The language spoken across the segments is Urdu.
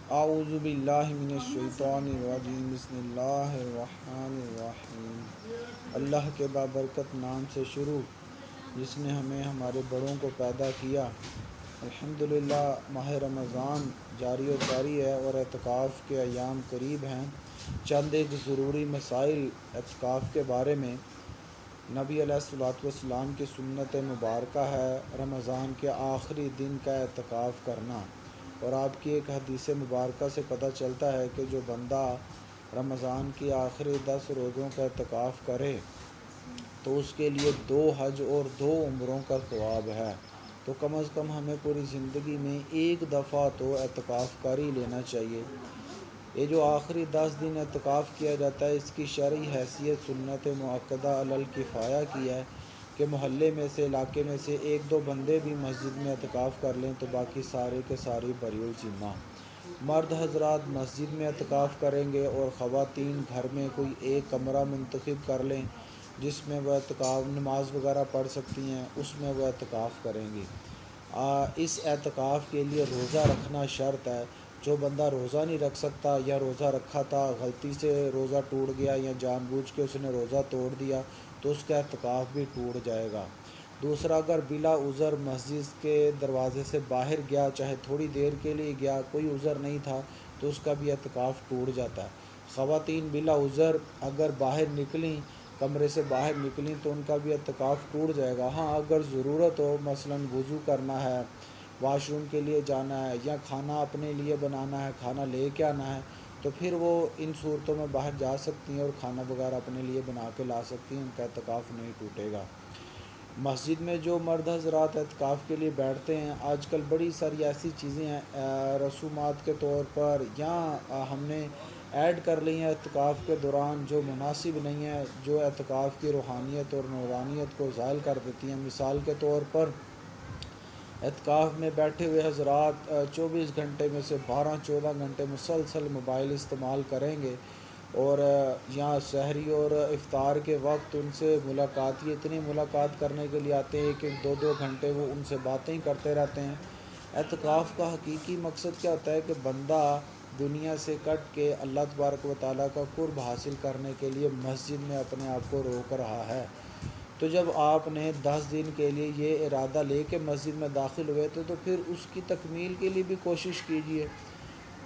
اعوذ باللہ من الشیطان الرجیم بسم اللہ الرحمن الرحیم۔ اللہ کے بابرکت نام سے شروع جس نے ہمیں ہمارے بڑوں کو پیدا کیا۔ الحمدللہ ماہ رمضان جاری و ساری ہے اور اعتکاف کے ایام قریب ہیں۔ چند ایک ضروری مسائل اعتکاف کے بارے میں۔ نبی علیہ الصلوۃ والسلام کی سنت مبارکہ ہے رمضان کے آخری دن کا اعتکاف کرنا، اور آپ کی ایک حدیث مبارکہ سے پتہ چلتا ہے کہ جو بندہ رمضان کی آخری 10 روزوں کا اعتکاف کرے تو اس کے لیے 2 حج اور 2 عمروں کا ثواب ہے۔ تو کم از کم ہمیں پوری زندگی میں ایک دفعہ تو اعتکاف کر ہی لینا چاہیے۔ یہ جو آخری 10 دن اعتکاف کیا جاتا ہے، اس کی شرعی حیثیت سنت مؤکدہ علی الکفایہ کی ہے کہ محلے میں سے، علاقے میں سے 1-2 بندے بھی مسجد میں اعتکاف کر لیں تو باقی سارے کے سارے بری الذمہ۔ مرد حضرات مسجد میں اعتکاف کریں گے اور خواتین گھر میں کوئی ایک کمرہ منتخب کر لیں جس میں وہ اعتکاف نماز وغیرہ پڑھ سکتی ہیں، اس میں وہ اعتکاف کریں گی۔ اس اعتکاف کے لیے روزہ رکھنا شرط ہے۔ جو بندہ روزہ نہیں رکھ سکتا یا روزہ رکھا تھا غلطی سے روزہ ٹوٹ گیا یا جان بوجھ کے اس نے روزہ توڑ دیا تو اس کا اعتکاف بھی ٹوٹ جائے گا۔ دوسرا، اگر بلا عذر مسجد کے دروازے سے باہر گیا، چاہے تھوڑی دیر کے لیے گیا، کوئی عذر نہیں تھا تو اس کا بھی اعتکاف ٹوٹ جاتا ہے۔ خواتین بلا عذر اگر باہر نکلیں، کمرے سے باہر نکلیں تو ان کا بھی اعتکاف ٹوٹ جائے گا۔ ہاں، اگر ضرورت ہو، مثلاً وضو کرنا ہے، واش روم کے لیے جانا ہے یا کھانا اپنے لیے بنانا ہے، کھانا لے کے آنا ہے، تو پھر وہ ان صورتوں میں باہر جا سکتی ہیں اور کھانا وغیرہ اپنے لیے بنا کے لا سکتی ہیں، ان کا اعتکاف نہیں ٹوٹے گا۔ مسجد میں جو مرد حضرات اعتکاف کے لیے بیٹھتے ہیں، آج کل بڑی ساری ایسی چیزیں ہیں رسومات کے طور پر یا ہم نے ایڈ کر لی ہیں اعتکاف کے دوران جو مناسب نہیں ہے، جو اعتکاف کی روحانیت اور نورانیت کو زائل کر دیتی ہیں۔ مثال کے طور پر اعتکاف میں بیٹھے ہوئے حضرات 24 گھنٹے میں سے 12-14 گھنٹے مسلسل موبائل استعمال کریں گے، اور یہاں سحری اور افطار کے وقت ان سے ملاقات، یہ اتنی ملاقات کرنے کے لیے آتے ہیں کہ 2-2 گھنٹے وہ ان سے باتیں ہی کرتے رہتے ہیں۔ اعتکاف کا حقیقی مقصد کیا ہوتا ہے کہ بندہ دنیا سے کٹ کے اللہ تبارک و تعالیٰ کا قرب حاصل کرنے کے لیے مسجد میں اپنے آپ کو روک رہا ہے۔ تو جب آپ نے 10 دن کے لیے یہ ارادہ لے کے مسجد میں داخل ہوئے تھے تو پھر اس کی تکمیل کے لیے بھی کوشش کیجیے۔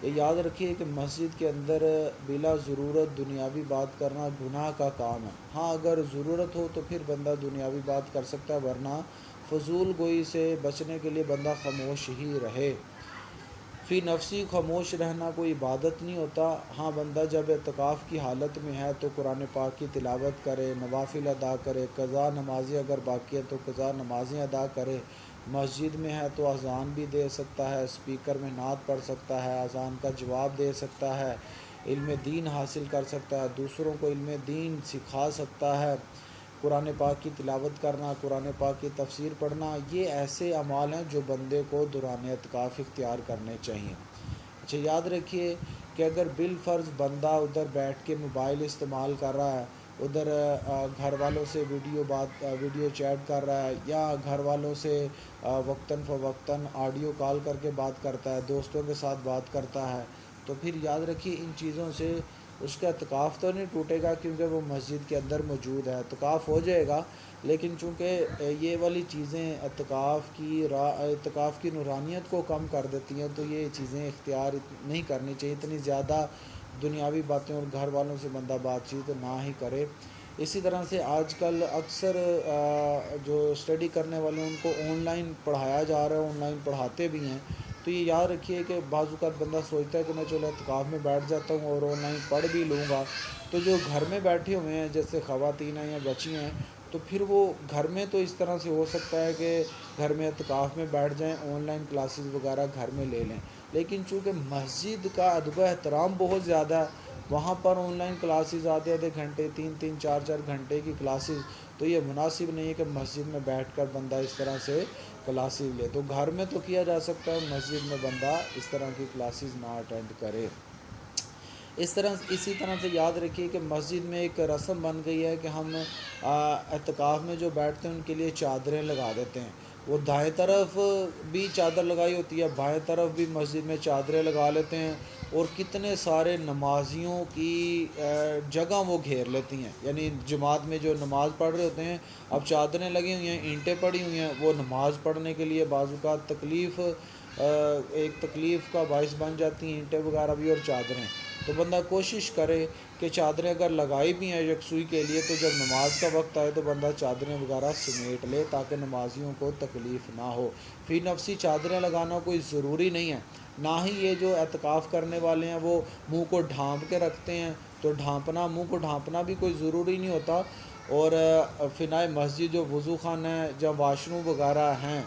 یہ یاد رکھیے کہ مسجد کے اندر بلا ضرورت دنیاوی بات کرنا گناہ کا کام ہے۔ ہاں، اگر ضرورت ہو تو پھر بندہ دنیاوی بات کر سکتا ہے، ورنہ فضول گوئی سے بچنے کے لیے بندہ خاموش ہی رہے۔ فی نفسی خاموش رہنا کوئی عبادت نہیں ہوتا۔ ہاں، بندہ جب اعتکاف کی حالت میں ہے تو قرآن پاک کی تلاوت کرے، نوافل ادا کرے، قضا نمازیں اگر باقی ہے تو قضا نمازیں ادا کرے، مسجد میں ہے تو اذان بھی دے سکتا ہے، اسپیکر میں نعت پڑھ سکتا ہے، اذان کا جواب دے سکتا ہے، علم دین حاصل کر سکتا ہے، دوسروں کو علم دین سکھا سکتا ہے۔ قرآن پاک کی تلاوت کرنا، قرآن پاک کی تفسیر پڑھنا، یہ ایسے اعمال ہیں جو بندے کو دوران اعتکاف اختیار کرنے چاہیے۔ اچھا، یاد رکھیے کہ اگر بالفرض بندہ ادھر بیٹھ کے موبائل استعمال کر رہا ہے، ادھر گھر والوں سے ویڈیو چیٹ کر رہا ہے یا گھر والوں سے وقتاً فوقتاً آڈیو کال کر کے بات کرتا ہے، دوستوں کے ساتھ بات کرتا ہے، تو پھر یاد رکھیے ان چیزوں سے اس کا اعتکاف تو نہیں ٹوٹے گا کیونکہ وہ مسجد کے اندر موجود ہے، اعتکاف ہو جائے گا، لیکن چونکہ یہ والی چیزیں اعتکاف کی نورانیت کو کم کر دیتی ہیں تو یہ چیزیں اختیار نہیں کرنی چاہیے۔ اتنی زیادہ دنیاوی باتیں اور گھر والوں سے بندہ بات چیت نہ ہی کرے۔ اسی طرح سے آج کل اکثر جو اسٹڈی کرنے والے ان کو آن لائن پڑھایا جا رہا ہے، آن لائن پڑھاتے بھی ہیں، تو یہ یاد رکھیے کہ بعض اوقات بندہ سوچتا ہے کہ میں چلو اعتکاف میں بیٹھ جاتا ہوں اور آن لائن پڑھ بھی لوں گا، تو جو گھر میں بیٹھے ہوئے ہیں جیسے خواتین ہیں یا بچیاں ہیں، تو پھر وہ گھر میں تو اس طرح سے ہو سکتا ہے کہ گھر میں اعتکاف میں بیٹھ جائیں، آن لائن کلاسز وغیرہ گھر میں لے لیں، لیکن چونکہ مسجد کا ادب و احترام بہت زیادہ ہے، وہاں پر آن لائن کلاسز آدھے گھنٹے، 3-3 4-4 گھنٹے کی کلاسز، تو یہ مناسب نہیں ہے کہ مسجد میں بیٹھ کر بندہ اس طرح سے کلاسز لے۔ تو گھر میں تو کیا جا سکتا ہے، مسجد میں بندہ اس طرح کی کلاسز نہ اٹینڈ کرے۔ اسی طرح سے یاد رکھیے کہ مسجد میں ایک رسم بن گئی ہے کہ ہم اعتکاف میں جو بیٹھتے ہیں ان کے لیے چادریں لگا دیتے ہیں۔ وہ دائیں طرف بھی چادر لگائی ہوتی ہے، بائیں طرف بھی مسجد میں چادریں لگا لیتے ہیں، اور کتنے سارے نمازیوں کی جگہ وہ گھیر لیتی ہیں، یعنی جماعت میں جو نماز پڑھ رہے ہوتے ہیں، اب چادریں لگی ہوئی ہیں، اینٹیں پڑی ہوئی ہیں، وہ نماز پڑھنے کے لیے بعض اوقات ایک تکلیف کا باعث بن جاتی ہیں، اینٹیں وغیرہ بھی اور چادریں۔ تو بندہ کوشش کرے کہ چادریں اگر لگائی بھی ہیں یکسوئی کے لیے، تو جب نماز کا وقت آئے تو بندہ چادریں وغیرہ سمیٹ لے تاکہ نمازیوں کو تکلیف نہ ہو۔ فی نفسی چادریں لگانا کوئی ضروری نہیں ہے، نہ ہی یہ جو اعتکاف کرنے والے ہیں وہ منہ کو ڈھانپ کے رکھتے ہیں، تو منہ کو ڈھانپنا بھی کوئی ضروری نہیں ہوتا۔ اور فنائے مسجد جو وضو خانہ ہے، جب واش روم وغیرہ ہیں،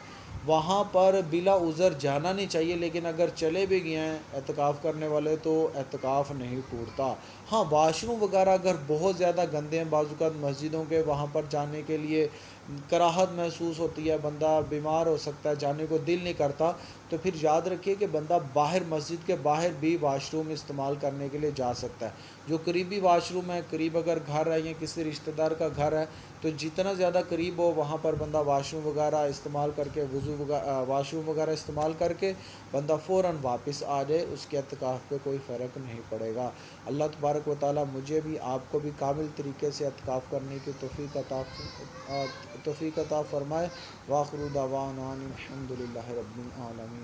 وہاں پر بلا عذر جانا نہیں چاہیے، لیکن اگر چلے بھی گئے ہیں اعتکاف کرنے والے تو اعتکاف نہیں ٹوٹتا۔ ہاں، واش روم وغیرہ اگر بہت زیادہ گندے ہیں، بعض اوقات مسجدوں کے وہاں پر جانے کے لیے کراہت محسوس ہوتی ہے، بندہ بیمار ہو سکتا ہے، جانے کو دل نہیں کرتا، تو پھر یاد رکھیے کہ بندہ باہر مسجد کے باہر بھی واش روم استعمال کرنے کے لیے جا سکتا ہے۔ جو قریبی واش روم ہے، قریب اگر گھر ہے یا کسی رشتہ دار کا گھر ہے، تو جتنا زیادہ قریب ہو وہاں پر بندہ واش روم وغیرہ استعمال کر کے واش روم وغیرہ استعمال کر کے بندہ فوراً واپس آ جائے، اس کے اعتکاف پہ کوئی فرق نہیں پڑے گا۔ اللہ تبارک و تعالیٰ مجھے بھی آپ کو بھی کامل طریقے سے اعتکاف کرنے کی توفیق عطا فرمائے۔ وآخر دعوانا الحمد للہ رب العالمین۔